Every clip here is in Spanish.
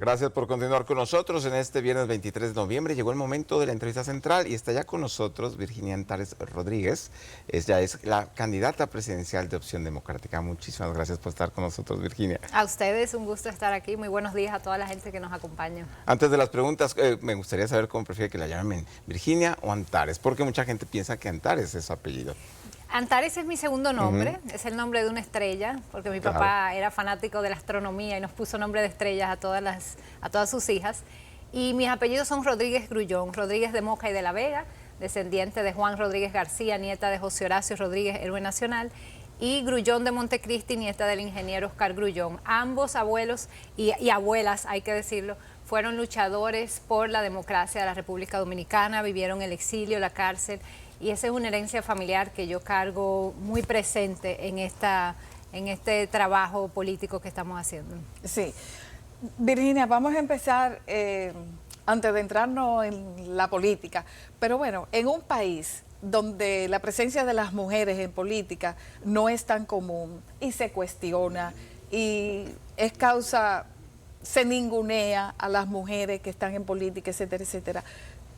Gracias por continuar con nosotros en este viernes 23 de noviembre. Llegó el momento de la entrevista central y está ya con nosotros Virginia Antares Rodríguez. Ella es la candidata presidencial de Opción Democrática. Muchísimas gracias por estar con nosotros, Virginia. A ustedes, un gusto estar aquí. Muy buenos días a toda la gente que nos acompaña. Antes de las preguntas, me gustaría saber cómo prefiere que la llamen, Virginia o Antares, porque mucha gente piensa que Antares es su apellido. Antares es mi segundo nombre, es el nombre de una estrella, porque mi papá era fanático de la astronomía y nos puso nombre de estrellas a todas sus hijas. Y mis apellidos son Rodríguez Grullón, Rodríguez de Moca y de la Vega, descendiente de Juan Rodríguez García, nieta de José Horacio Rodríguez, héroe nacional, y Grullón de Montecristi, nieta del ingeniero Oscar Grullón. Ambos abuelos y abuelas, hay que decirlo, fueron luchadores por la democracia de la República Dominicana, vivieron el exilio, la cárcel, y esa es una herencia familiar que yo cargo muy presente en este trabajo político que estamos haciendo. Sí. Virginia, vamos a empezar antes de entrarnos en la política, pero bueno, en un país donde la presencia de las mujeres en política no es tan común y se cuestiona y es causa, se ningunea a las mujeres que están en política, etcétera, etcétera.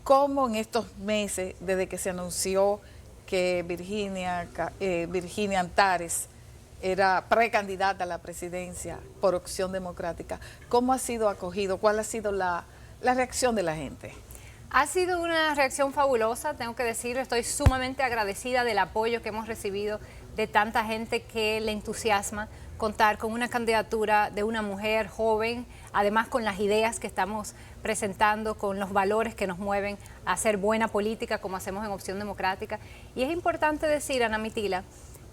¿Cómo en estos meses, desde que se anunció que Virginia Antares era precandidata a la presidencia por Opción Democrática, cómo ha sido acogido? ¿Cuál ha sido la reacción de la gente? Ha sido una reacción fabulosa, tengo que decirlo. Estoy sumamente agradecida del apoyo que hemos recibido de tanta gente que le entusiasma contar con una candidatura de una mujer joven, además con las ideas que estamos presentando, con los valores que nos mueven a hacer buena política como hacemos en Opción Democrática. Y es importante decir, Ana Mitila,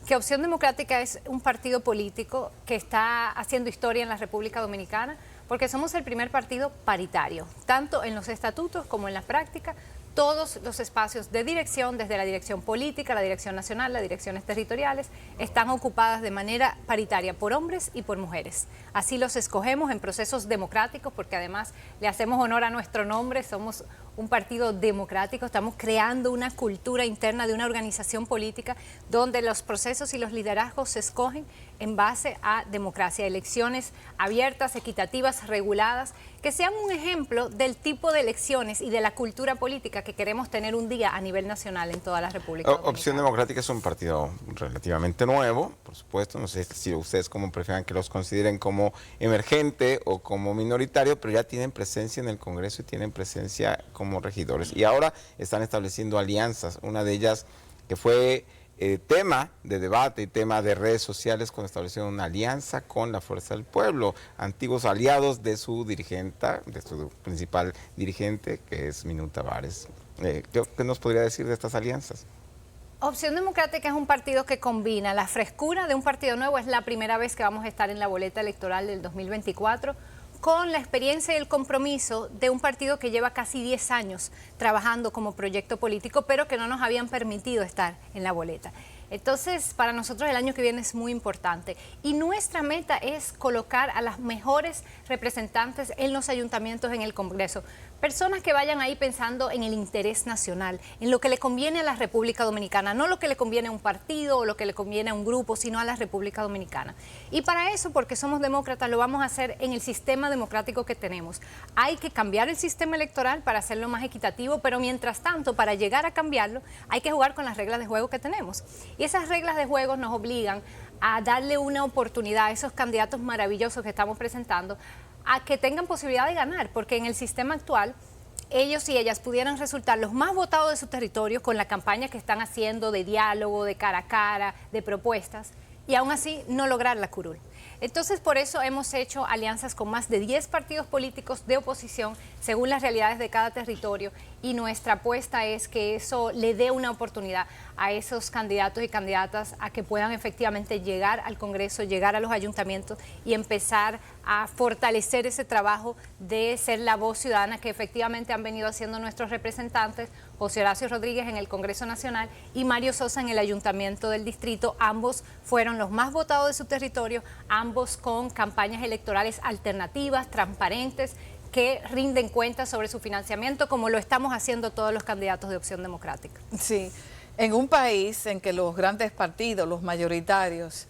que Opción Democrática es un partido político que está haciendo historia en la República Dominicana, porque somos el primer partido paritario, tanto en los estatutos como en la práctica. Todos los espacios de dirección, desde la dirección política, la dirección nacional, las direcciones territoriales, están ocupadas de manera paritaria por hombres y por mujeres. Así los escogemos en procesos democráticos, porque además le hacemos honor a nuestro nombre, somos un partido democrático, estamos creando una cultura interna de una organización política donde los procesos y los liderazgos se escogen en base a democracia, elecciones abiertas, equitativas, reguladas, que sean un ejemplo del tipo de elecciones y de la cultura política que queremos tener un día a nivel nacional en toda la República Dominicana. Opción Democrática es un partido relativamente nuevo, por supuesto, no sé si ustedes como prefieran que los consideren como emergente o como minoritario, pero ya tienen presencia en el Congreso y tienen presencia como regidores. Y ahora están estableciendo alianzas, una de ellas que fue tema de debate y tema de redes sociales cuando establecieron una alianza con la Fuerza del Pueblo, antiguos aliados de su dirigente, de su principal dirigente, que es Minú Tavares. ¿Qué nos podría decir de estas alianzas? Opción Democrática es un partido que combina la frescura de un partido nuevo, es la primera vez que vamos a estar en la boleta electoral del 2024, con la experiencia y el compromiso de un partido que lleva casi 10 años trabajando como proyecto político, pero que no nos habían permitido estar en la boleta. Entonces, para nosotros el año que viene es muy importante y nuestra meta es colocar a las mejores representantes en los ayuntamientos, en el Congreso. Personas que vayan ahí pensando en el interés nacional, en lo que le conviene a la República Dominicana, no lo que le conviene a un partido o lo que le conviene a un grupo, sino a la República Dominicana. Y para eso, porque somos demócratas, lo vamos a hacer en el sistema democrático que tenemos. Hay que cambiar el sistema electoral para hacerlo más equitativo, pero mientras tanto, para llegar a cambiarlo, hay que jugar con las reglas de juego que tenemos. Y esas reglas de juego nos obligan a darle una oportunidad a esos candidatos maravillosos que estamos presentando a que tengan posibilidad de ganar, porque en el sistema actual ellos y ellas pudieran resultar los más votados de su territorio con la campaña que están haciendo de diálogo, de cara a cara, de propuestas, y aún así no lograr la curul. Entonces, por eso hemos hecho alianzas con más de 10 partidos políticos de oposición, según las realidades de cada territorio, y nuestra apuesta es que eso le dé una oportunidad a esos candidatos y candidatas a que puedan efectivamente llegar al Congreso, llegar a los ayuntamientos y empezar a fortalecer ese trabajo de ser la voz ciudadana que efectivamente han venido haciendo nuestros representantes, José Horacio Rodríguez en el Congreso Nacional y Mario Sosa en el Ayuntamiento del Distrito. Ambos fueron los más votados de su territorio, ambos con campañas electorales alternativas, transparentes, que rinden cuentas sobre su financiamiento, como lo estamos haciendo todos los candidatos de Opción Democrática. Sí, en un país en que los grandes partidos, los mayoritarios,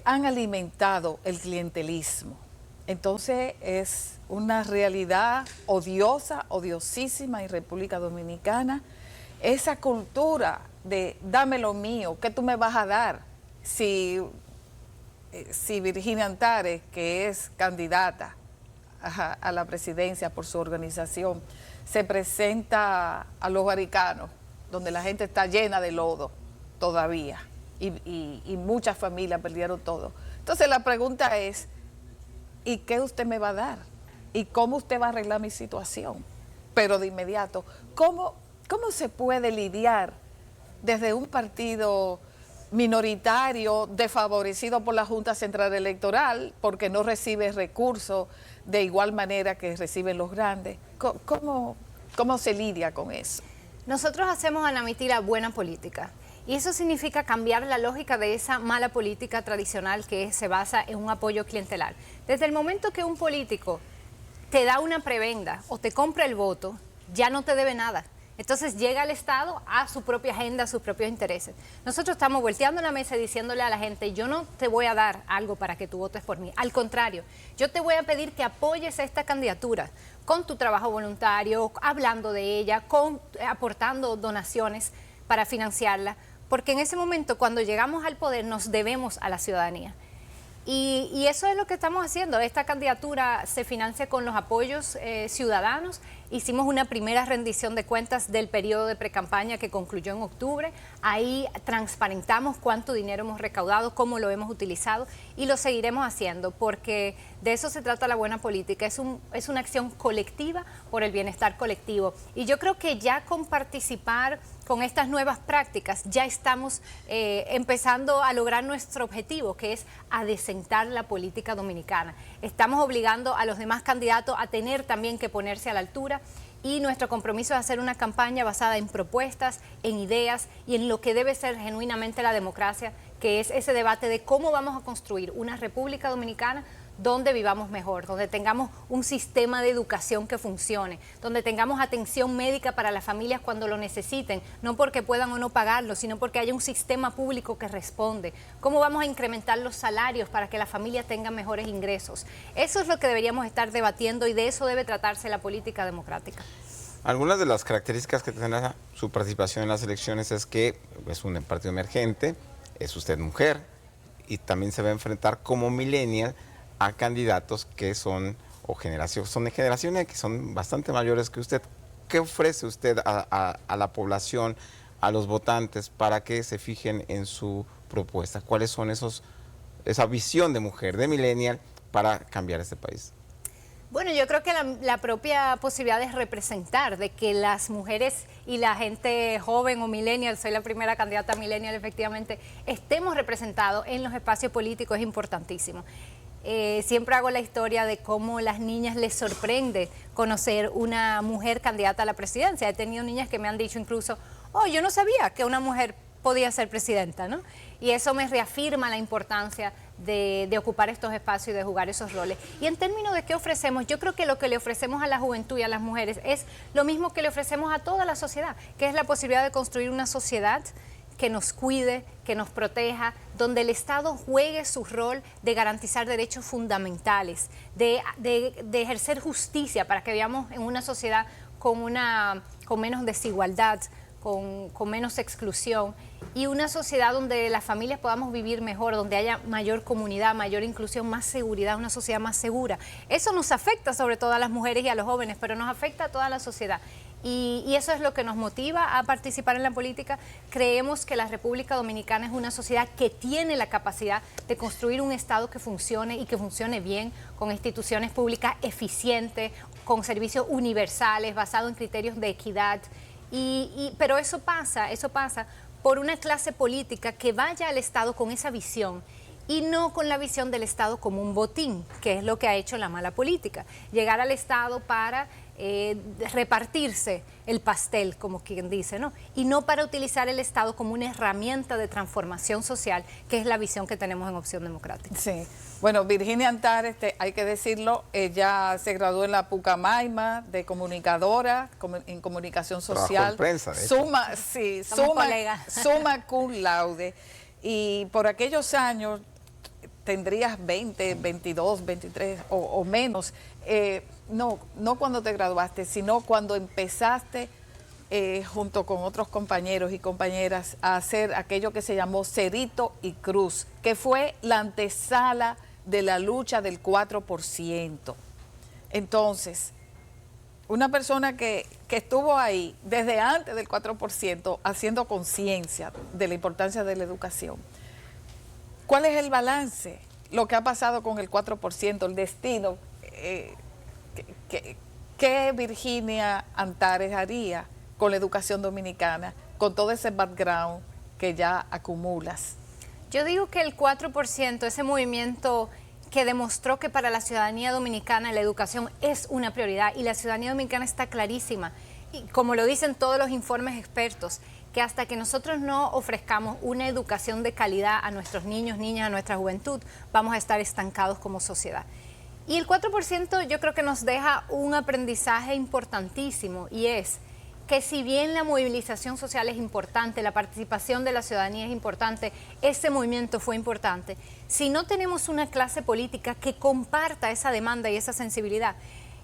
han alimentado el clientelismo, Entonces es una realidad odiosa, odiosísima en República Dominicana. Esa cultura de dame lo mío, ¿qué tú me vas a dar? Si Virginia Antares, que es candidata a la presidencia por su organización, se presenta a los Baricanos, donde la gente está llena de lodo todavía, y muchas familias perdieron todo. Entonces la pregunta es, ¿y qué usted me va a dar? ¿Y cómo usted va a arreglar mi situación? Pero de inmediato, ¿cómo se puede lidiar desde un partido minoritario, desfavorecido por la Junta Central Electoral, porque no recibe recursos de igual manera que reciben los grandes? ¿Cómo se lidia con eso? Nosotros hacemos, Ana Mitila, buena política. Y eso significa cambiar la lógica de esa mala política tradicional que se basa en un apoyo clientelar. Desde el momento que un político te da una prebenda o te compra el voto, ya no te debe nada. Entonces llega el Estado a su propia agenda, a sus propios intereses. Nosotros estamos volteando la mesa y diciéndole a la gente, yo no te voy a dar algo para que tú votes por mí. Al contrario, yo te voy a pedir que apoyes esta candidatura con tu trabajo voluntario, hablando de ella, aportando donaciones para financiarla. Porque en ese momento, cuando llegamos al poder, nos debemos a la ciudadanía. Y eso es lo que estamos haciendo. Esta candidatura se financia con los apoyos ciudadanos. Hicimos una primera rendición de cuentas del periodo de precampaña que concluyó en octubre. Ahí transparentamos cuánto dinero hemos recaudado, cómo lo hemos utilizado, y lo seguiremos haciendo, porque de eso se trata la buena política. Es una acción colectiva por el bienestar colectivo. Y yo creo que ya con participar con estas nuevas prácticas ya estamos empezando a lograr nuestro objetivo, que es adecentar la política dominicana. Estamos obligando a los demás candidatos a tener también que ponerse a la altura, y nuestro compromiso es hacer una campaña basada en propuestas, en ideas y en lo que debe ser genuinamente la democracia, que es ese debate de cómo vamos a construir una República Dominicana donde vivamos mejor, donde tengamos un sistema de educación que funcione, donde tengamos atención médica para las familias cuando lo necesiten, no porque puedan o no pagarlo, sino porque haya un sistema público que responde. ¿Cómo vamos a incrementar los salarios para que las familias tengan mejores ingresos? Eso es lo que deberíamos estar debatiendo, y de eso debe tratarse la política democrática. Algunas de las características que tendrá su participación en las elecciones es que es un partido emergente, es usted mujer, y también se va a enfrentar como millennial a candidatos que son de generaciones que son bastante mayores que usted. ¿Qué ofrece usted a la población, a los votantes, para que se fijen en su propuesta? ¿Cuáles son esa visión de mujer, de millennial, para cambiar este país? Bueno, yo creo que la propia posibilidad de representar, de que las mujeres y la gente joven o millennial, soy la primera candidata millennial efectivamente, estemos representados en los espacios políticos es importantísimo. Siempre hago la historia de cómo las niñas les sorprende conocer una mujer candidata a la presidencia. He tenido niñas que me han dicho incluso, oh, yo no sabía que una mujer podía ser presidenta, ¿no? Y eso me reafirma la importancia de ocupar estos espacios y de jugar esos roles. Y en términos de qué ofrecemos, yo creo que lo que le ofrecemos a la juventud y a las mujeres es lo mismo que le ofrecemos a toda la sociedad, que es la posibilidad de construir una sociedad que nos cuide, que nos proteja, donde el Estado juegue su rol de garantizar derechos fundamentales, de ejercer justicia para que vivamos en una sociedad con menos desigualdad, con menos exclusión, y una sociedad donde las familias podamos vivir mejor, donde haya mayor comunidad, mayor inclusión, más seguridad, una sociedad más segura. Eso nos afecta sobre todo a las mujeres y a los jóvenes, pero nos afecta a toda la sociedad. Y eso es lo que nos motiva a participar en la política. Creemos que la República Dominicana es una sociedad que tiene la capacidad de construir un Estado que funcione y que funcione bien, con instituciones públicas eficientes, con servicios universales, basados en criterios de equidad. Pero eso pasa por una clase política que vaya al Estado con esa visión, y no con la visión del Estado como un botín, que es lo que ha hecho la mala política. Llegar al Estado para repartirse el pastel, como quien dice, ¿no? Y no para utilizar el Estado como una herramienta de transformación social, que es la visión que tenemos en Opción Democrática. Sí. Bueno, Virginia Antares, hay que decirlo, ella se graduó en la Pucamaima de comunicadora, en comunicación social. Prensa, de hecho. Summa cum laude. Y por aquellos años tendrías 20, 22, 23 o menos. No cuando te graduaste, sino cuando empezaste junto con otros compañeros y compañeras a hacer aquello que se llamó Cerrito y Cruz, que fue la antesala de la lucha del 4%. Entonces, una persona que estuvo ahí desde antes del 4% haciendo conciencia de la importancia de la educación. ¿Cuál es el balance? Lo que ha pasado con el 4%, el destino, ¿qué Virginia Antares haría con la educación dominicana, con todo ese background que ya acumulas? Yo digo que el 4%, ese movimiento que demostró que para la ciudadanía dominicana la educación es una prioridad y la ciudadanía dominicana está clarísima, y como lo dicen todos los informes expertos, que hasta que nosotros no ofrezcamos una educación de calidad a nuestros niños, niñas, a nuestra juventud, vamos a estar estancados como sociedad. Y el 4% yo creo que nos deja un aprendizaje importantísimo, y es que si bien la movilización social es importante, la participación de la ciudadanía es importante, ese movimiento fue importante, si no tenemos una clase política que comparta esa demanda y esa sensibilidad,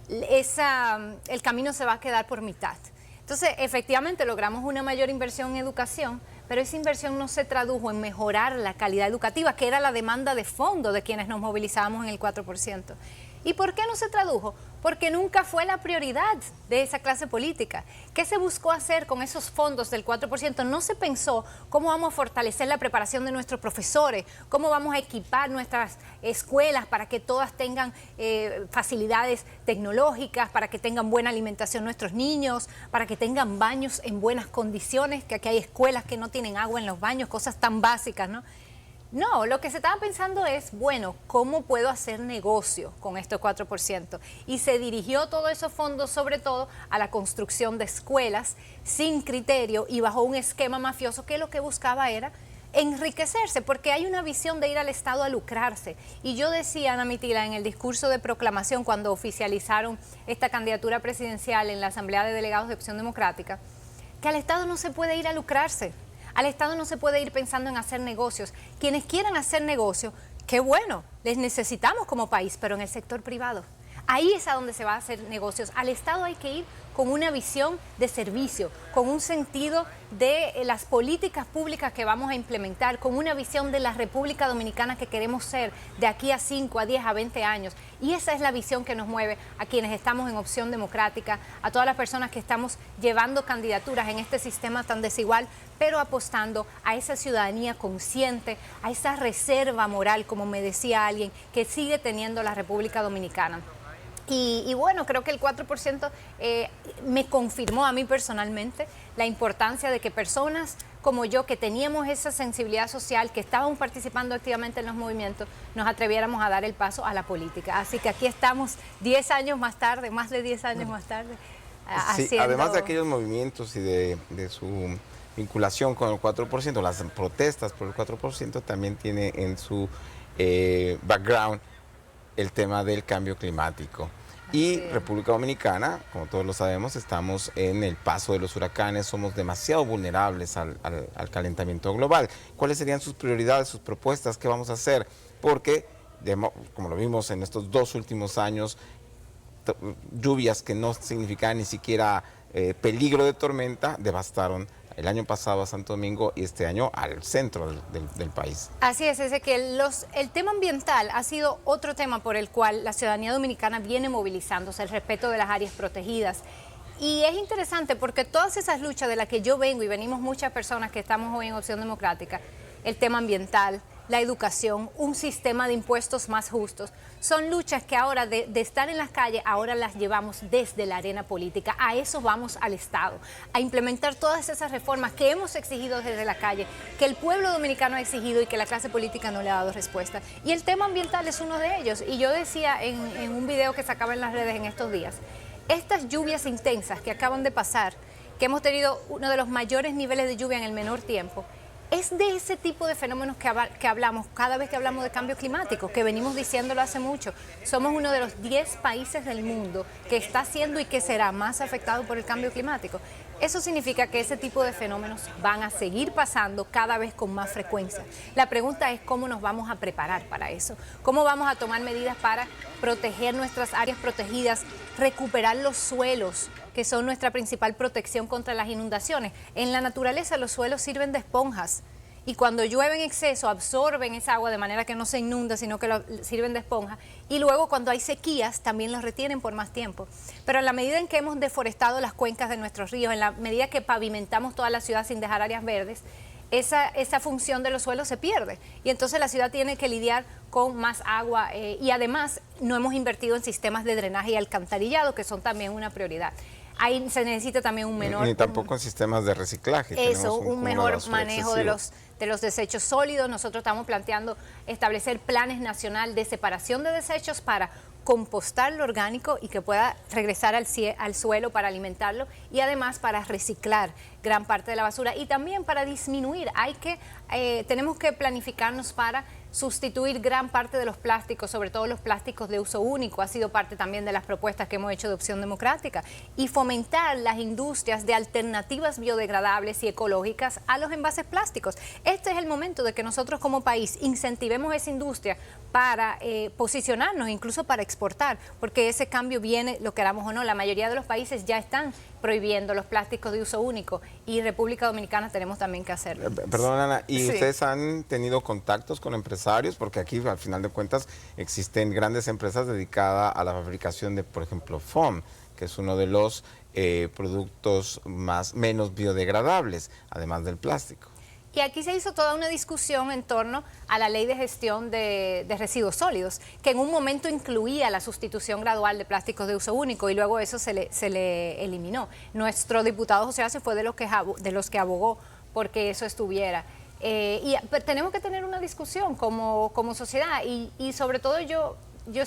el camino se va a quedar por mitad. Entonces, efectivamente, logramos una mayor inversión en educación, pero esa inversión no se tradujo en mejorar la calidad educativa, que era la demanda de fondo de quienes nos movilizábamos en el 4%. ¿Y por qué no se tradujo? Porque nunca fue la prioridad de esa clase política. ¿Qué se buscó hacer con esos fondos del 4%? No se pensó cómo vamos a fortalecer la preparación de nuestros profesores, cómo vamos a equipar nuestras escuelas para que todas tengan facilidades tecnológicas, para que tengan buena alimentación nuestros niños, para que tengan baños en buenas condiciones, que aquí hay escuelas que no tienen agua en los baños, cosas tan básicas, ¿no? No, lo que se estaba pensando es, bueno, ¿cómo puedo hacer negocio con estos 4%? Y se dirigió todos esos fondos sobre todo a la construcción de escuelas sin criterio y bajo un esquema mafioso que lo que buscaba era enriquecerse, porque hay una visión de ir al Estado a lucrarse. Y yo decía, Ana Mitila, en el discurso de proclamación cuando oficializaron esta candidatura presidencial en la Asamblea de Delegados de Opción Democrática, que al Estado no se puede ir a lucrarse. Al Estado no se puede ir pensando en hacer negocios. Quienes quieran hacer negocios, qué bueno, les necesitamos como país, pero en el sector privado. Ahí es a donde se va a hacer negocios. Al Estado hay que ir con una visión de servicio, con un sentido de las políticas públicas que vamos a implementar, con una visión de la República Dominicana que queremos ser de aquí a 5, a 10, a 20 años. Y esa es la visión que nos mueve a quienes estamos en Opción Democrática, a todas las personas que estamos llevando candidaturas en este sistema tan desigual, pero apostando a esa ciudadanía consciente, a esa reserva moral, como me decía alguien, que sigue teniendo la República Dominicana. Y bueno, creo que el 4% me confirmó a mí personalmente la importancia de que personas como yo, que teníamos esa sensibilidad social, que estábamos participando activamente en los movimientos, nos atreviéramos a dar el paso a la política. Así que aquí estamos 10 años más tarde, más de 10 años más tarde. Sí, haciendo... además de aquellos movimientos y de su vinculación con el 4%, las protestas por el 4% también tiene en su background el tema del cambio climático. Y República Dominicana, como todos lo sabemos, estamos en el paso de los huracanes, somos demasiado vulnerables al calentamiento global. ¿Cuáles serían sus prioridades, sus propuestas? ¿Qué vamos a hacer? Porque, como lo vimos en estos 2 últimos años, lluvias que no significaban ni siquiera peligro de tormenta, devastaron el año pasado a Santo Domingo y este año al centro del país. Así es que el tema ambiental ha sido otro tema por el cual la ciudadanía dominicana viene movilizándose, el respeto de las áreas protegidas. Y es interesante porque todas esas luchas de las que yo vengo y venimos muchas personas que estamos hoy en Opción Democrática, el tema ambiental, la educación, un sistema de impuestos más justos, son luchas que ahora de estar en las calles, ahora las llevamos desde la arena política. A eso vamos al Estado, a implementar todas esas reformas que hemos exigido desde la calle, que el pueblo dominicano ha exigido y que la clase política no le ha dado respuesta. Y el tema ambiental es uno de ellos. Y yo decía en un video que sacaba en las redes en estos días, estas lluvias intensas que acaban de pasar, que hemos tenido uno de los mayores niveles de lluvia en el menor tiempo, es de ese tipo de fenómenos que hablamos cada vez que hablamos de cambio climático, que venimos diciéndolo hace mucho. Somos uno de los 10 países del mundo que está siendo y que será más afectado por el cambio climático. eso significa que ese tipo de fenómenos van a seguir pasando cada vez con más frecuencia. La pregunta es cómo nos vamos a preparar para eso, cómo vamos a tomar medidas para proteger nuestras áreas protegidas, recuperar los suelos, que son nuestra principal protección contra las inundaciones. En la naturaleza los suelos sirven de esponjas. Y cuando llueve en exceso absorben esa agua de manera que no se inunda, sino que sirven de esponja. Y luego cuando hay sequías también los retienen por más tiempo. Pero en la medida en que hemos deforestado las cuencas de nuestros ríos, en la medida que pavimentamos toda la ciudad sin dejar áreas verdes, esa función de los suelos se pierde. Y entonces la ciudad tiene que lidiar con más agua y además no hemos invertido en sistemas de drenaje y alcantarillado, que son también una prioridad. Ahí se necesita también un menor... Ni tampoco en sistemas de reciclaje. Eso, un mejor manejo de los desechos sólidos. Nosotros estamos planteando establecer planes nacional de separación de desechos para compostar lo orgánico y que pueda regresar al suelo para alimentarlo y además para reciclar gran parte de la basura y también para disminuir. Tenemos que planificarnos para sustituir gran parte de los plásticos, sobre todo los plásticos de uso único, ha sido parte también de las propuestas que hemos hecho de Opción Democrática, y fomentar las industrias de alternativas biodegradables y ecológicas a los envases plásticos. Este es el momento de que nosotros como país incentivemos esa industria para posicionarnos, incluso para exportar, porque ese cambio viene, lo queramos o no. La mayoría de los países ya están prohibiendo los plásticos de uso único y República Dominicana tenemos también que hacerlo. Perdón, Ana, ¿y Sí. ustedes han tenido contactos con empresarios? Porque aquí, al final de cuentas, existen grandes empresas dedicadas a la fabricación de, por ejemplo, foam, que es uno de los productos menos biodegradables, además del plástico. Y aquí se hizo toda una discusión en torno a la ley de gestión de residuos sólidos, que en un momento incluía la sustitución gradual de plásticos de uso único y luego eso se le eliminó. Nuestro diputado José Horacio fue de los que abogó porque eso estuviera. Pero tenemos que tener una discusión como sociedad y sobre todo yo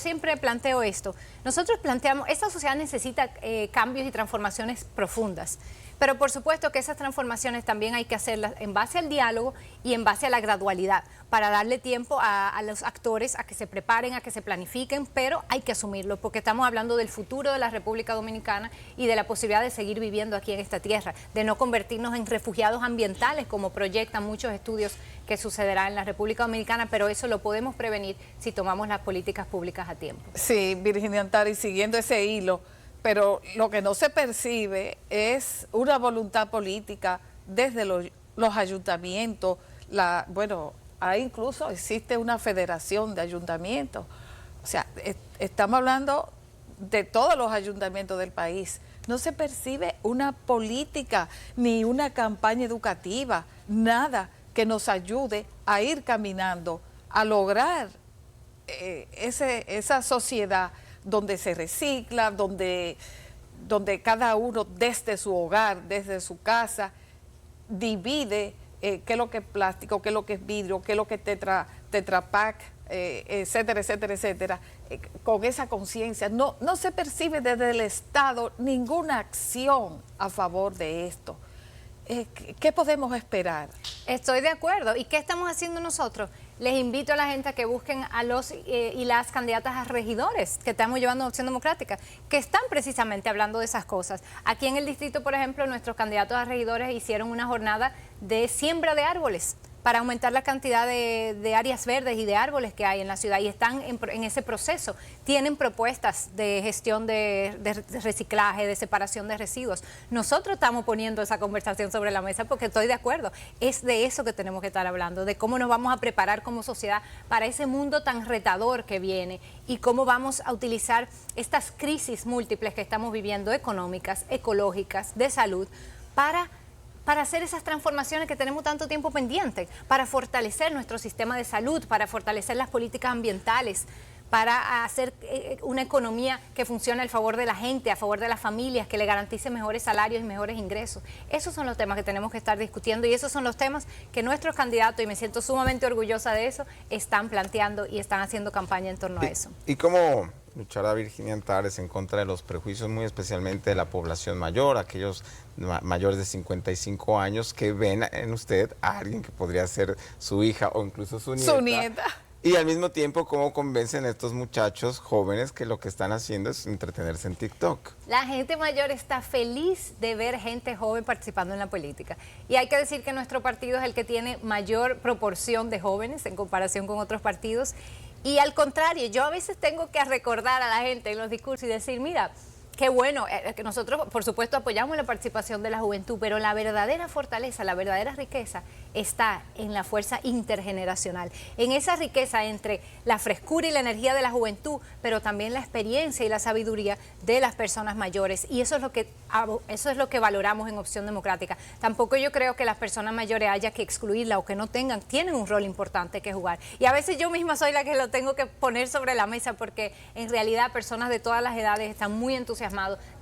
siempre planteo esto. Nosotros planteamos, esta sociedad necesita cambios y transformaciones profundas. Pero por supuesto que esas transformaciones también hay que hacerlas en base al diálogo y en base a la gradualidad, para darle tiempo a los actores a que se preparen, a que se planifiquen, pero hay que asumirlo, porque estamos hablando del futuro de la República Dominicana y de la posibilidad de seguir viviendo aquí en esta tierra, de no convertirnos en refugiados ambientales, como proyectan muchos estudios que sucederá en la República Dominicana, pero eso lo podemos prevenir si tomamos las políticas públicas a tiempo. Sí, Virginia Antari, siguiendo ese hilo, pero lo que no se percibe es una voluntad política desde los ayuntamientos. Bueno, incluso existe una federación de ayuntamientos. O sea, estamos hablando de todos los ayuntamientos del país. No se percibe una política ni una campaña educativa, nada que nos ayude a ir caminando, a lograr esa sociedad donde se recicla, donde cada uno desde su hogar, desde su casa, divide qué es lo que es plástico, qué es lo que es vidrio, qué es lo que es Tetra Pak, etcétera, etcétera, etcétera, con esa conciencia. No se percibe desde el Estado ninguna acción a favor de esto. ¿Qué podemos esperar? Estoy de acuerdo. ¿Y qué estamos haciendo nosotros? Les invito a la gente a que busquen a los y las candidatas a regidores que estamos llevando a Opción Democrática, que están precisamente hablando de esas cosas. Aquí en el distrito, por ejemplo, nuestros candidatos a regidores hicieron una jornada de siembra de árboles para aumentar la cantidad de áreas verdes y de árboles que hay en la ciudad, y están en ese proceso. Tienen propuestas de gestión de reciclaje, de separación de residuos. Nosotros estamos poniendo esa conversación sobre la mesa porque estoy de acuerdo. Es de eso que tenemos que estar hablando, de cómo nos vamos a preparar como sociedad para ese mundo tan retador que viene y cómo vamos a utilizar estas crisis múltiples que estamos viviendo, económicas, ecológicas, de salud, para hacer esas transformaciones que tenemos tanto tiempo pendientes, para fortalecer nuestro sistema de salud, para fortalecer las políticas ambientales, para hacer una economía que funcione al favor de la gente, a favor de las familias, que le garantice mejores salarios y mejores ingresos. Esos son los temas que tenemos que estar discutiendo y esos son los temas que nuestros candidatos, y me siento sumamente orgullosa de eso, están planteando y están haciendo campaña en torno a eso. ¿Y cómo luchará Virginia Antares en contra de los prejuicios, muy especialmente de la población mayor, aquellos mayores de 55 años que ven en usted a alguien que podría ser su hija o incluso su nieta? Su nieta. Y al mismo tiempo, ¿cómo convencen a estos muchachos jóvenes que lo que están haciendo es entretenerse en TikTok? La gente mayor está feliz de ver gente joven participando en la política. Y hay que decir que nuestro partido es el que tiene mayor proporción de jóvenes en comparación con otros partidos. Y al contrario, yo a veces tengo que recordar a la gente en los discursos y decir, mira, qué bueno, que nosotros por supuesto apoyamos la participación de la juventud, pero la verdadera fortaleza, la verdadera riqueza está en la fuerza intergeneracional, en esa riqueza entre la frescura y la energía de la juventud, pero también la experiencia y la sabiduría de las personas mayores, y eso es lo que valoramos en Opción Democrática. Tampoco yo creo que las personas mayores haya que excluirlas o que no tienen un rol importante que jugar, y a veces yo misma soy la que lo tengo que poner sobre la mesa, porque en realidad personas de todas las edades están muy entusiasmados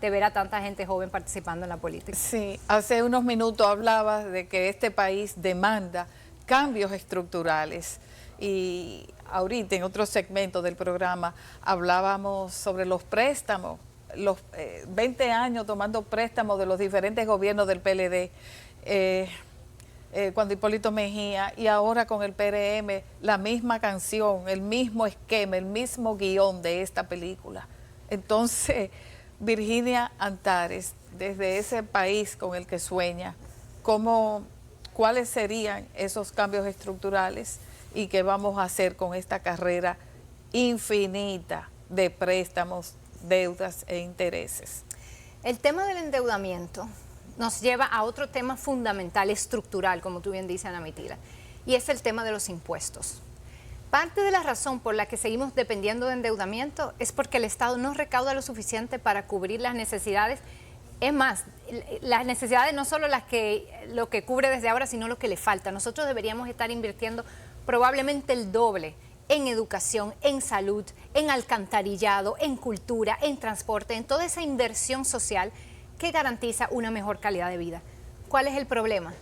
de ver a tanta gente joven participando en la política. Sí, hace unos minutos hablabas de que este país demanda cambios estructurales y ahorita en otro segmento del programa hablábamos sobre los préstamos, los 20 años tomando préstamos de los diferentes gobiernos del PLD, cuando Hipólito Mejía, y ahora con el PRM, la misma canción, el mismo esquema, el mismo guión de esta película. Entonces, Virginia Antares, desde ese país con el que sueña, ¿cuáles serían esos cambios estructurales y qué vamos a hacer con esta carrera infinita de préstamos, deudas e intereses? El tema del endeudamiento nos lleva a otro tema fundamental, estructural, como tú bien dices, Ana Mitila, y es el tema de los impuestos. Parte de la razón por la que seguimos dependiendo de endeudamiento es porque el Estado no recauda lo suficiente para cubrir las necesidades. Es más, las necesidades no solo lo que cubre desde ahora, sino lo que le falta. Nosotros deberíamos estar invirtiendo probablemente el doble en educación, en salud, en alcantarillado, en cultura, en transporte, en toda esa inversión social que garantiza una mejor calidad de vida. ¿Cuál es el problema?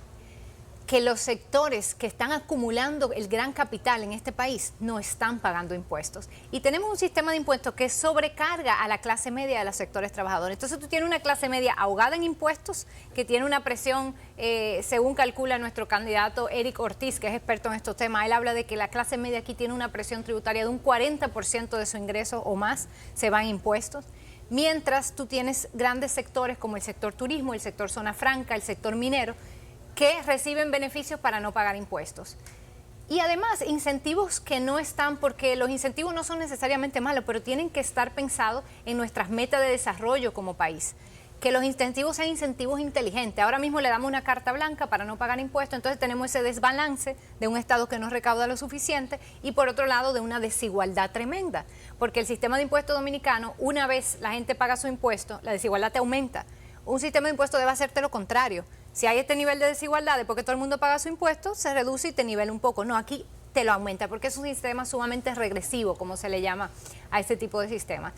Que los sectores que están acumulando el gran capital en este país no están pagando impuestos. Y tenemos un sistema de impuestos que sobrecarga a la clase media de los sectores trabajadores. Entonces tú tienes una clase media ahogada en impuestos, que tiene una presión, según calcula nuestro candidato Eric Ortiz, que es experto en estos temas. Él habla de que la clase media aquí tiene una presión tributaria de un 40% de su ingreso o más se va en impuestos. Mientras tú tienes grandes sectores como el sector turismo, el sector zona franca, el sector minero, que reciben beneficios para no pagar impuestos. Y además, incentivos que no están, porque los incentivos no son necesariamente malos, pero tienen que estar pensados en nuestras metas de desarrollo como país. Que los incentivos sean incentivos inteligentes. Ahora mismo le damos una carta blanca para no pagar impuestos, entonces tenemos ese desbalance de un Estado que no recauda lo suficiente y por otro lado de una desigualdad tremenda. Porque el sistema de impuestos dominicano, una vez la gente paga su impuesto, la desigualdad te aumenta. Un sistema de impuestos debe hacerte lo contrario. Si hay este nivel de desigualdad, porque todo el mundo paga su impuesto, se reduce y te nivela un poco. No, aquí te lo aumenta, porque es un sistema sumamente regresivo, como se le llama a este tipo de sistemas.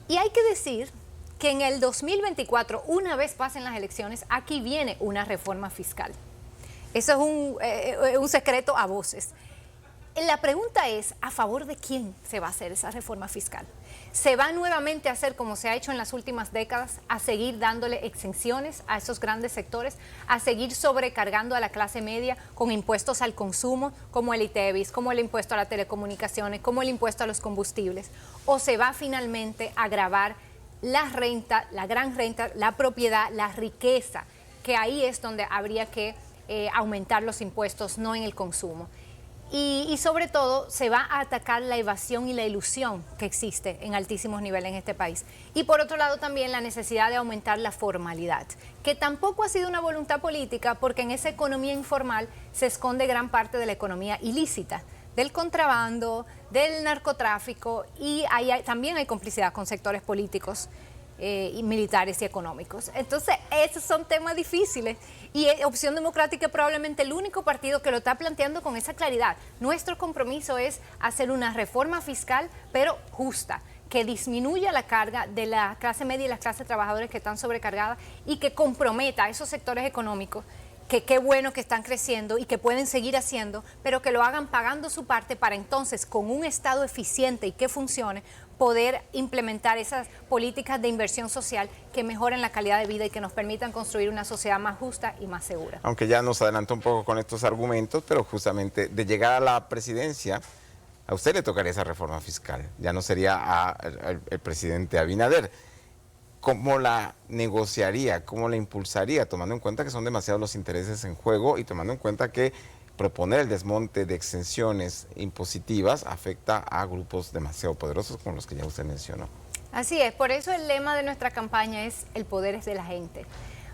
Y hay que decir que en el 2024, una vez pasen las elecciones, aquí viene una reforma fiscal. Eso es un secreto a voces. La pregunta es, ¿a favor de quién se va a hacer esa reforma fiscal? ¿Se va nuevamente a hacer como se ha hecho en las últimas décadas, a seguir dándole exenciones a esos grandes sectores, a seguir sobrecargando a la clase media con impuestos al consumo, como el ITEVIS, como el impuesto a las telecomunicaciones, como el impuesto a los combustibles? ¿O se va finalmente a gravar la renta, la gran renta, la propiedad, la riqueza, que ahí es donde habría que aumentar los impuestos, no en el consumo? Y sobre todo se va a atacar la evasión y la ilusión que existe en altísimos niveles en este país. Y por otro lado también la necesidad de aumentar la formalidad, que tampoco ha sido una voluntad política, porque en esa economía informal se esconde gran parte de la economía ilícita, del contrabando, del narcotráfico, y también hay complicidad con sectores políticos y militares y económicos. Entonces, esos son temas difíciles y Opción Democrática es probablemente el único partido que lo está planteando con esa claridad. Nuestro compromiso es hacer una reforma fiscal, pero justa, que disminuya la carga de la clase media y las clases trabajadoras que están sobrecargadas y que comprometa a esos sectores económicos que qué bueno que están creciendo y que pueden seguir haciendo, pero que lo hagan pagando su parte para entonces, con un Estado eficiente y que funcione, poder implementar esas políticas de inversión social que mejoren la calidad de vida y que nos permitan construir una sociedad más justa y más segura. Aunque ya nos adelantó un poco con estos argumentos, pero justamente de llegar a la presidencia, a usted le tocaría esa reforma fiscal, ya no sería el presidente Abinader. ¿Cómo la negociaría? ¿Cómo la impulsaría? Tomando en cuenta que son demasiados los intereses en juego y tomando en cuenta que proponer el desmonte de exenciones impositivas afecta a grupos demasiado poderosos como los que ya usted mencionó. Así es, por eso el lema de nuestra campaña es el poder es de la gente.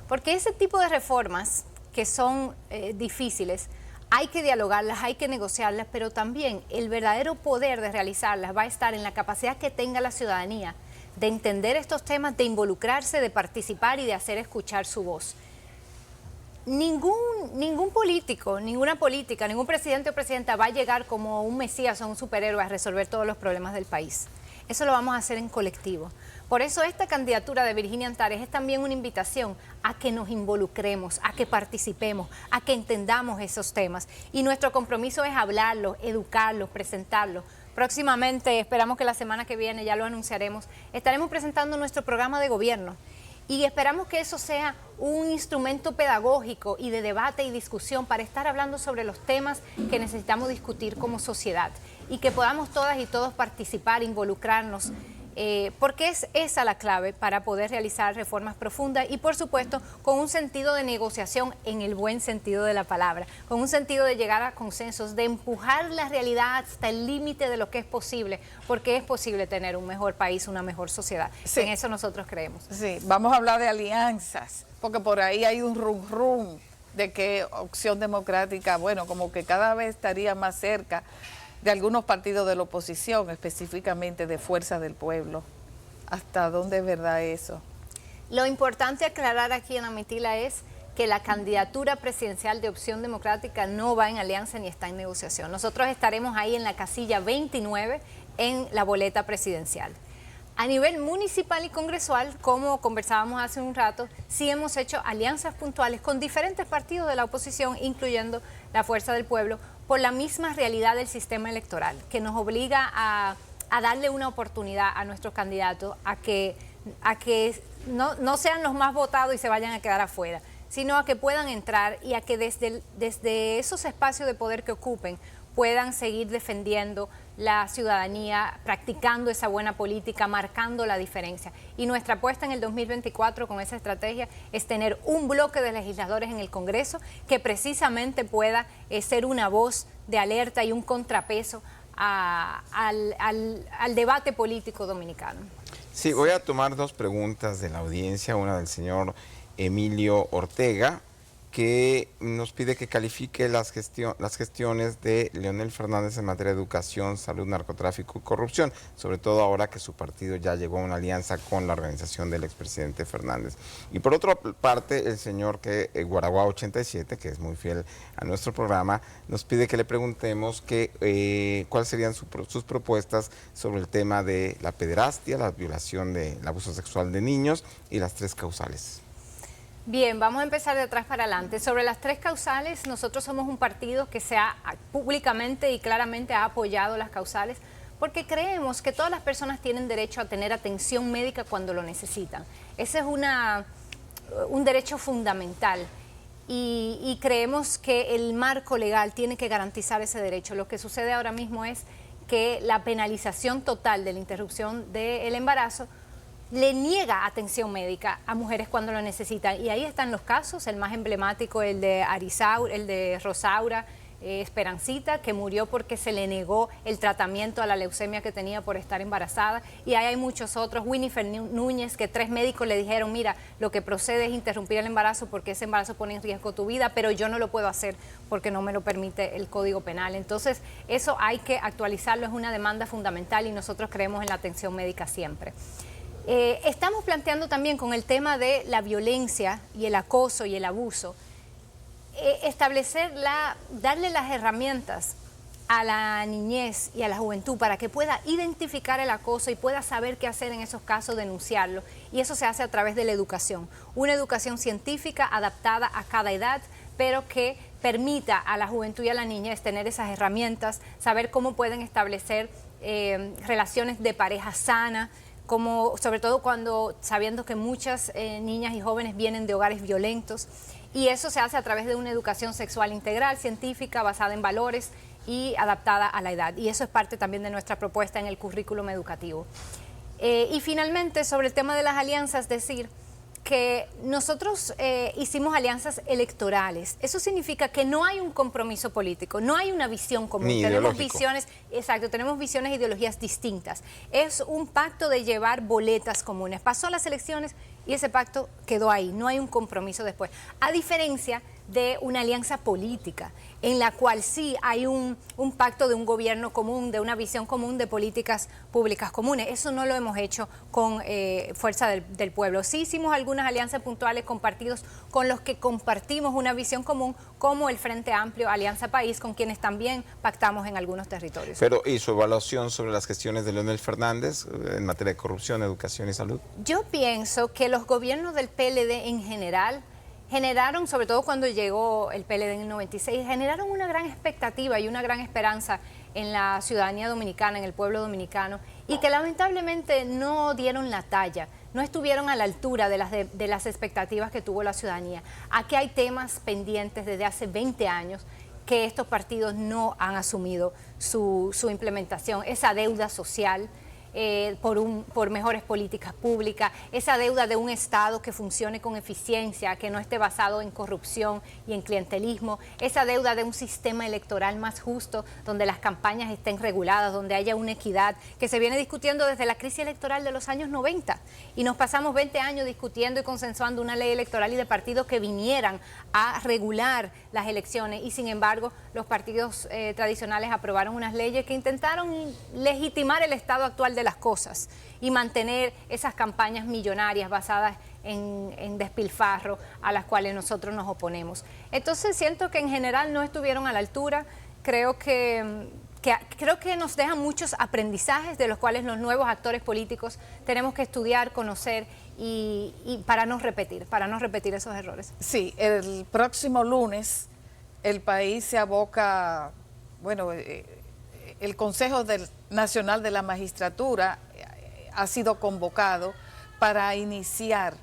Porque ese tipo de reformas que son difíciles, hay que dialogarlas, hay que negociarlas, pero también el verdadero poder de realizarlas va a estar en la capacidad que tenga la ciudadanía de entender estos temas, de involucrarse, de participar y de hacer escuchar su voz. Ningún político, ninguna política, ningún presidente o presidenta va a llegar como un mesías o un superhéroe a resolver todos los problemas del país. Eso lo vamos a hacer en colectivo. Por eso esta candidatura de Virginia Antares es también una invitación a que nos involucremos, a que participemos, a que entendamos esos temas. Y nuestro compromiso es hablarlos, educarlos, presentarlos. Próximamente, esperamos que la semana que viene, ya lo anunciaremos, estaremos presentando nuestro programa de gobierno. Y esperamos que eso sea un instrumento pedagógico y de debate y discusión para estar hablando sobre los temas que necesitamos discutir como sociedad y que podamos todas y todos participar, involucrarnos, porque es esa la clave para poder realizar reformas profundas y, por supuesto, con un sentido de negociación en el buen sentido de la palabra, con un sentido de llegar a consensos, de empujar la realidad hasta el límite de lo que es posible, porque es posible tener un mejor país, una mejor sociedad. Sí. En eso nosotros creemos. Sí, vamos a hablar de alianzas, porque por ahí hay un rum de que Opción Democrática, bueno, como que cada vez estaría más cerca de algunos partidos de la oposición, específicamente de Fuerza del Pueblo. ¿Hasta dónde es verdad eso? Lo importante aclarar aquí en Amitila es que la candidatura presidencial de Opción Democrática no va en alianza ni está en negociación. Nosotros estaremos ahí en la casilla 29 en la boleta presidencial. A nivel municipal y congresual, como conversábamos hace un rato, sí hemos hecho alianzas puntuales con diferentes partidos de la oposición, incluyendo la Fuerza del Pueblo, por la misma realidad del sistema electoral, que nos obliga a darle una oportunidad a nuestros candidatos a que no sean los más votados y se vayan a quedar afuera, sino a que puedan entrar y a que desde esos espacios de poder que ocupen puedan seguir defendiendo la ciudadanía, practicando esa buena política, marcando la diferencia. Y nuestra apuesta en el 2024 con esa estrategia es tener un bloque de legisladores en el Congreso que precisamente pueda ser una voz de alerta y un contrapeso al debate político dominicano. Sí, voy a tomar dos preguntas de la audiencia, una del señor Emilio Ortega, que nos pide que califique las gestiones de Leonel Fernández en materia de educación, salud, narcotráfico y corrupción, sobre todo ahora que su partido ya llegó a una alianza con la organización del expresidente Fernández. Y por otra parte, el señor Guaraguá 87, que es muy fiel a nuestro programa, nos pide que le preguntemos cuáles serían sus propuestas sobre el tema de la pederastia, la violación del abuso sexual de niños y las 3 causales. Bien, vamos a empezar de atrás para adelante. Sobre las 3 causales, nosotros somos un partido que públicamente y claramente ha apoyado las causales porque creemos que todas las personas tienen derecho a tener atención médica cuando lo necesitan. Ese es un derecho fundamental y creemos que el marco legal tiene que garantizar ese derecho. Lo que sucede ahora mismo es que la penalización total de la interrupción del embarazo le niega atención médica a mujeres cuando lo necesitan. Y ahí están los casos, el más emblemático, el de Rosaura Esperancita, que murió porque se le negó el tratamiento a la leucemia que tenía por estar embarazada. Y ahí hay muchos otros. Winifred Núñez, que 3 médicos le dijeron, mira, lo que procede es interrumpir el embarazo porque ese embarazo pone en riesgo tu vida, pero yo no lo puedo hacer porque no me lo permite el Código Penal. Entonces, eso hay que actualizarlo, es una demanda fundamental y nosotros creemos en la atención médica siempre. Estamos planteando también con el tema de la violencia y el acoso y el abuso, darle las herramientas a la niñez y a la juventud para que pueda identificar el acoso y pueda saber qué hacer en esos casos, denunciarlo. Y eso se hace a través de la educación, una educación científica adaptada a cada edad, pero que permita a la juventud y a la niñez tener esas herramientas, saber cómo pueden establecer relaciones de pareja sana, sobre todo sabiendo que muchas niñas y jóvenes vienen de hogares violentos, y eso se hace a través de una educación sexual integral, científica, basada en valores y adaptada a la edad. Y eso es parte también de nuestra propuesta en el currículum educativo. Y finalmente, sobre el tema de las alianzas, decir que nosotros hicimos alianzas electorales. Eso significa que no hay un compromiso político, no hay una visión común. Ni tenemos ideológico. visiones, exacto, tenemos visiones e ideologías distintas. Es un pacto de llevar boletas comunes. Pasó las elecciones y ese pacto quedó ahí, no hay un compromiso después. A diferencia de una alianza política, en la cual sí hay un pacto de un gobierno común, de una visión común de políticas públicas comunes. Eso no lo hemos hecho con Fuerza del Pueblo. Sí hicimos algunas alianzas puntuales con partidos con los que compartimos una visión común, como el Frente Amplio, Alianza País, con quienes también pactamos en algunos territorios. Pero, ¿y su evaluación sobre las gestiones de Leonel Fernández en materia de corrupción, educación y salud? Yo pienso que los gobiernos del PLD en general generaron, sobre todo cuando llegó el PLD en el 96, generaron una gran expectativa y una gran esperanza en la ciudadanía dominicana, en el pueblo dominicano, y que lamentablemente no dieron la talla, no estuvieron a la altura de las expectativas que tuvo la ciudadanía. Aquí hay temas pendientes desde hace 20 años que estos partidos no han asumido su implementación, esa deuda social, por mejores políticas públicas, esa deuda de un Estado que funcione con eficiencia, que no esté basado en corrupción y en clientelismo, esa deuda de un sistema electoral más justo, donde las campañas estén reguladas, donde haya una equidad, que se viene discutiendo desde la crisis electoral de los años 90, y nos pasamos 20 años discutiendo y consensuando una ley electoral y de partidos que vinieran a regular las elecciones, y sin embargo los partidos tradicionales aprobaron unas leyes que intentaron legitimar el estado actual de las cosas y mantener esas campañas millonarias basadas en despilfarro a las cuales nosotros nos oponemos. Entonces siento que en general no estuvieron a la altura. Creo que nos dejan muchos aprendizajes de los cuales los nuevos actores políticos tenemos que estudiar, conocer y para no repetir esos errores. Sí, el próximo lunes el país se aboca, bueno, el Consejo Nacional de la Magistratura ha sido convocado para iniciar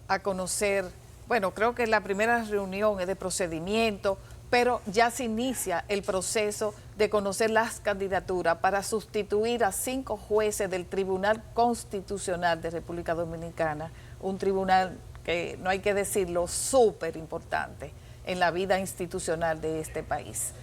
a conocer, bueno, creo que la primera reunión es de procedimiento, pero ya se inicia el proceso de conocer las candidaturas para sustituir a 5 jueces del Tribunal Constitucional de República Dominicana, un tribunal que, no hay que decirlo, súper importante en la vida institucional de este país.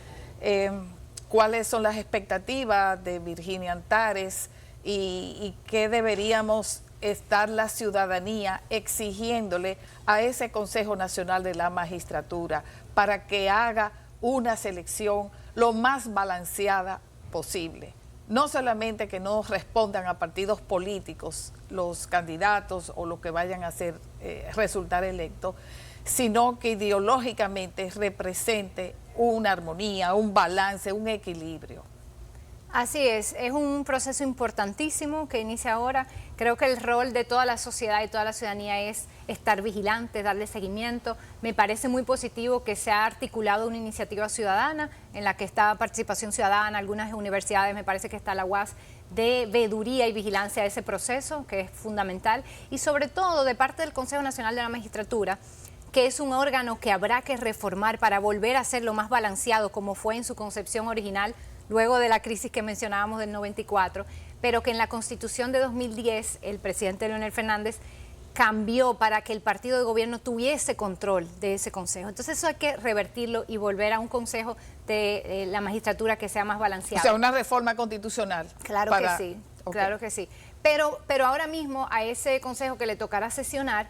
¿Cuáles son las expectativas de Virginia Antares y qué deberíamos estar la ciudadanía exigiéndole a ese Consejo Nacional de la Magistratura para que haga una selección lo más balanceada posible? No solamente que no respondan a partidos políticos los candidatos o los que vayan a resultar electos, sino que ideológicamente represente una armonía, un balance, un equilibrio. Así es un proceso importantísimo que inicia ahora. Creo que el rol de toda la sociedad y toda la ciudadanía es estar vigilantes, darle seguimiento. Me parece muy positivo que se ha articulado una iniciativa ciudadana en la que está participación ciudadana, algunas universidades, me parece que está la UAS, de veeduría y vigilancia de ese proceso, que es fundamental, y sobre todo de parte del Consejo Nacional de la Magistratura, que es un órgano que habrá que reformar para volver a ser lo más balanceado como fue en su concepción original, luego de la crisis que mencionábamos del 94, pero que en la Constitución de 2010 el presidente Leonel Fernández cambió para que el partido de gobierno tuviese control de ese consejo. Entonces eso hay que revertirlo y volver a un consejo de la magistratura que sea más balanceado. O sea, una reforma constitucional. Claro que sí, claro que sí. Pero ahora mismo a ese consejo que le tocará sesionar,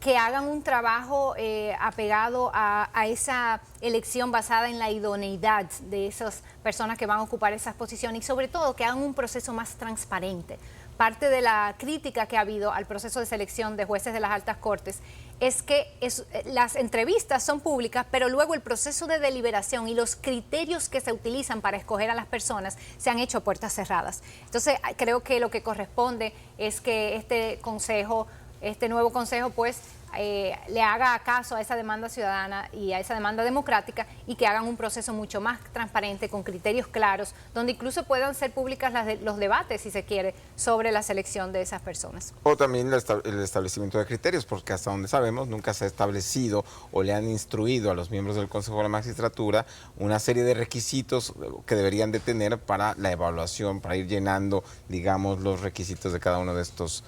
que hagan un trabajo apegado a esa elección basada en la idoneidad de esas personas que van a ocupar esas posiciones y sobre todo que hagan un proceso más transparente. Parte de la crítica que ha habido al proceso de selección de jueces de las altas cortes es que las entrevistas son públicas, pero luego el proceso de deliberación y los criterios que se utilizan para escoger a las personas se han hecho a puertas cerradas. Entonces creo que lo que corresponde es que este nuevo consejo pues le haga caso a esa demanda ciudadana y a esa demanda democrática y que hagan un proceso mucho más transparente, con criterios claros, donde incluso puedan ser públicas los debates, si se quiere, sobre la selección de esas personas. O también el establecimiento de criterios, porque hasta donde sabemos nunca se ha establecido o le han instruido a los miembros del Consejo de la Magistratura una serie de requisitos que deberían de tener para la evaluación, para ir llenando, digamos, los requisitos de cada uno de estos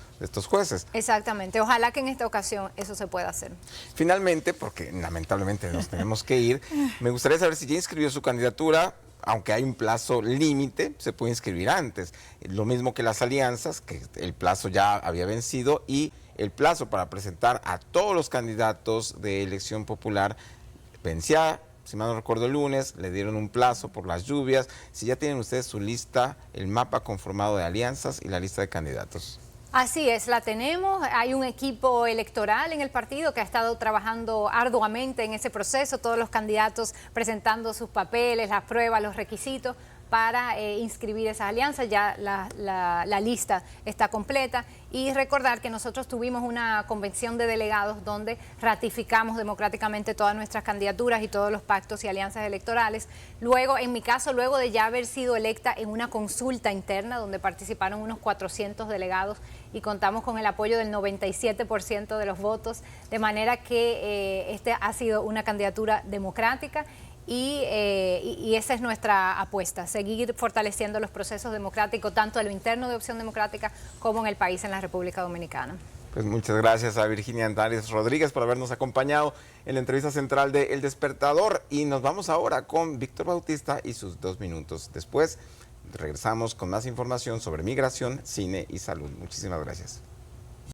jueces. Exactamente. Ojalá que en esta ocasión eso se pueda hacer. Finalmente, porque lamentablemente nos tenemos que ir, me gustaría saber si ya inscribió su candidatura. Aunque hay un plazo límite, se puede inscribir antes. Lo mismo que las alianzas, que el plazo ya había vencido, y el plazo para presentar a todos los candidatos de elección popular vencía, si mal no recuerdo, el lunes. Le dieron un plazo por las lluvias. Si ya tienen ustedes su lista, el mapa conformado de alianzas y la lista de candidatos. Así es, la tenemos. Hay un equipo electoral en el partido que ha estado trabajando arduamente en ese proceso, todos los candidatos presentando sus papeles, las pruebas, los requisitos para inscribir esas alianzas. Ya la lista está completa. Y recordar que nosotros tuvimos una convención de delegados donde ratificamos democráticamente todas nuestras candidaturas y todos los pactos y alianzas electorales. Luego, en mi caso, luego de ya haber sido electa en una consulta interna donde participaron unos 400 delegados y contamos con el apoyo del 97% de los votos, de manera que este ha sido una candidatura democrática. Y esa es nuestra apuesta, seguir fortaleciendo los procesos democráticos, tanto en lo interno de Opción Democrática como en el país, en la República Dominicana. Pues muchas gracias a Virginia Antares Rodríguez por habernos acompañado en la entrevista central de El Despertador. Y nos vamos ahora con Víctor Bautista y sus 2 minutos. Después regresamos con más información sobre migración, cine y salud. Muchísimas gracias.